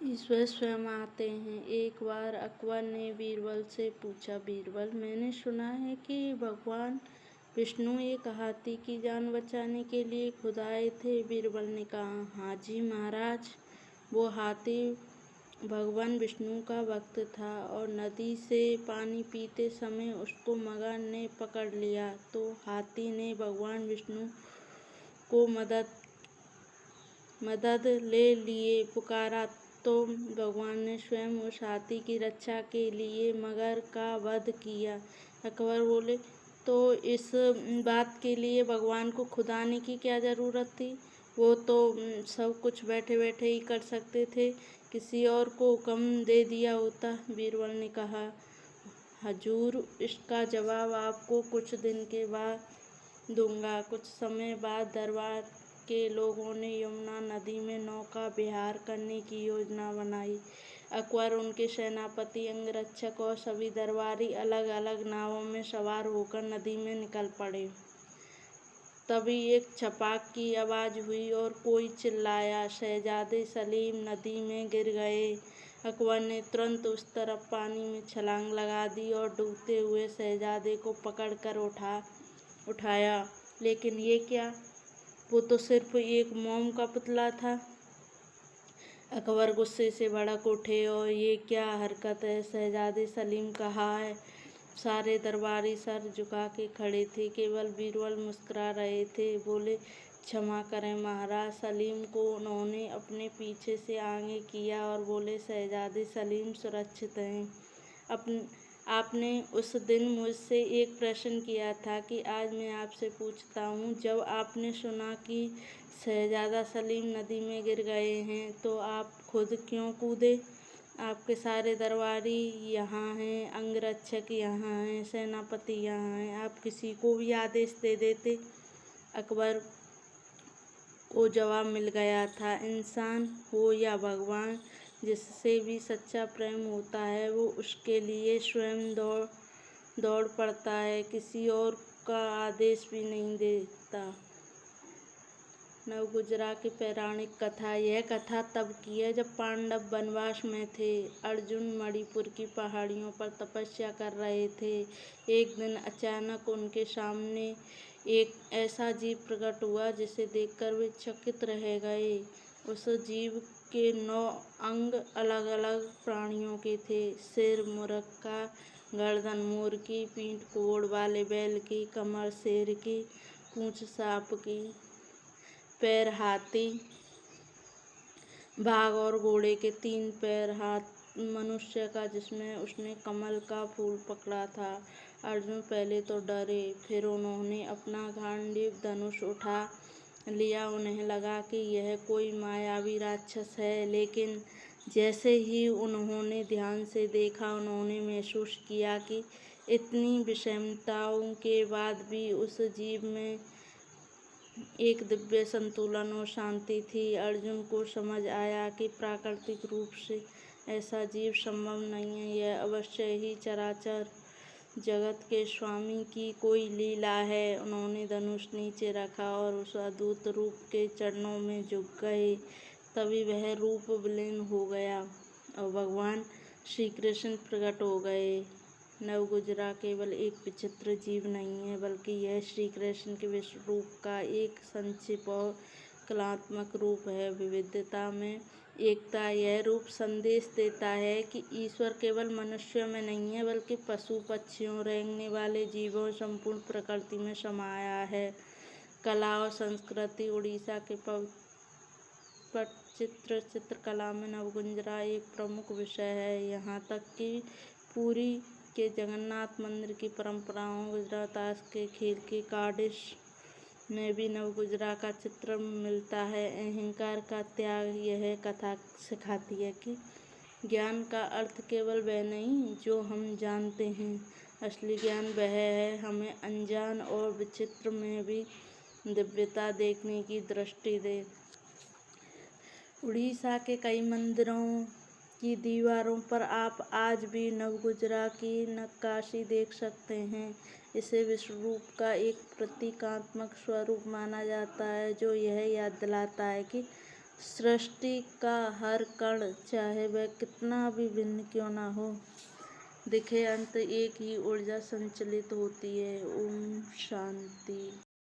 ईश्वर स्वयं आते हैं। एक बार अकबर ने बीरबल से पूछा, बीरबल, मैंने सुना है कि भगवान विष्णु एक हाथी की जान बचाने के लिए खुद आए थे। बीरबल ने कहा, हाँ जी महाराज, वो हाथी भगवान विष्णु का भक्त था और नदी से पानी पीते समय उसको मगर ने पकड़ लिया तो हाथी ने भगवान विष्णु को मदद ले लिए पुकारा तो भगवान ने स्वयं उस हाथी की रक्षा के लिए मगर का वध किया। अकबर बोले, तो इस बात के लिए भगवान को खुद आने की क्या जरूरत थी? वो तो सब कुछ बैठे बैठे ही कर सकते थे, किसी और को हुक्म दे दिया होता। बीरबल ने कहा, हजूर, इसका जवाब आपको कुछ दिन के बाद दूंगा। कुछ समय बाद दरबार के लोगों ने यमुना नदी में नौका विहार करने की योजना बनाई। अकबर, उनके सेनापति, अंगरक्षक और सभी दरबारी अलग अलग नावों में सवार होकर नदी में निकल पड़े। तभी एक छपाक की आवाज हुई और कोई चिल्लाया, शहजादे सलीम नदी में गिर गए। अकबर ने तुरंत उस तरफ पानी में छलांग लगा दी और डूबते हुए शहजादे को पकड़कर उठाया। लेकिन ये क्या? वो तो सिर्फ एक मोम का पुतला था। अकबर गुस्से से भड़क उठे, और ये क्या हरकत है? शहजादे सलीम कहाँ है? सारे दरबारी सर झुका के खड़े थे, केवल बीरबल मुस्कुरा रहे थे। बोले, क्षमा करें महाराज, सलीम को उन्होंने अपने पीछे से आगे किया और बोले, शहजादे सलीम सुरक्षित हैं। आपने उस दिन मुझसे एक प्रश्न किया था कि आज मैं आपसे पूछता हूँ, जब आपने सुना कि शहजादा सलीम नदी में गिर गए हैं तो आप खुद क्यों कूदे? आपके सारे दरबारी यहाँ हैं, अंगरक्षक यहाँ हैं, सेनापति यहाँ हैं, आप किसी को भी आदेश दे देते। अकबर को जवाब मिल गया था, इंसान हो या भगवान, जिससे भी सच्चा प्रेम होता है वो उसके लिए स्वयं दौड़ पड़ता है, किसी और का आदेश भी नहीं देता। नवगुजरा की पौराणिक कथा। यह कथा तब की है जब पांडव वनवास में थे। अर्जुन मणिपुर की पहाड़ियों पर तपस्या कर रहे थे। एक दिन अचानक उनके सामने एक ऐसा जीव प्रकट हुआ जिसे देखकर वे चकित रह गए। उस जीव के 9 अंग अलग अलग प्राणियों के थे। सिर मुर्ग का, गर्दन मोर की, पीठ कोढ़ वाले बैल की, कमर शेर की, पूंछ सांप की, पैर हाथी, बाघ और घोड़े के 3 पैर, हाथ मनुष्य का जिसमें उसने कमल का फूल पकड़ा था। अर्जुन पहले तो डरे, फिर उन्होंने अपना गांडीव धनुष उठा लिया। उन्हें लगा कि यह कोई मायावी राक्षस है, लेकिन जैसे ही उन्होंने ध्यान से देखा, उन्होंने महसूस किया कि इतनी विषमताओं के बाद भी उस जीव में एक दिव्य संतुलन और शांति थी। अर्जुन को समझ आया कि प्राकृतिक रूप से ऐसा जीव संभव नहीं है, यह अवश्य ही चराचर जगत के स्वामी की कोई लीला है। उन्होंने धनुष नीचे रखा और उस अद्भुत रूप के चरणों में झुक गए। तभी वह रूप विलीन हो गया और भगवान श्री कृष्ण प्रकट हो गए। नवगुजरा केवल एक विचित्र जीव नहीं है, बल्कि यह श्री कृष्ण के विश्व रूप का एक संक्षिप्त और कलात्मक रूप है। विविधता में एकता। यह रूप संदेश देता है कि ईश्वर केवल मनुष्यों में नहीं है, बल्कि पशु पक्षियों, रेंगने वाले जीवों, संपूर्ण प्रकृति में समाया है। कला और संस्कृति। उड़ीसा के पटचित्र चित्रकला में नवगुंजरा एक प्रमुख विषय है। यहाँ तक कि पुरी के जगन्नाथ मंदिर की परंपराओं, गुजरात ताश के खेल के कार्डिश में भी नवगुजरा का चित्र मिलता है। अहंकार का त्याग। यह कथा सिखाती है कि ज्ञान का अर्थ केवल वह नहीं जो हम जानते हैं, असली ज्ञान वह है हमें अनजान और विचित्र में भी दिव्यता देखने की दृष्टि दे। उड़ीसा के कई मंदिरों की दीवारों पर आप आज भी नवगुजरा की नक्काशी देख सकते हैं। इसे विश्व रूप का एक प्रतीकात्मक स्वरूप माना जाता है, जो यह याद दिलाता है कि सृष्टि का हर कण, चाहे वह कितना भी भिन्न क्यों न हो, दिखे अंत एक ही ऊर्जा संचालित होती है। ओम शांति।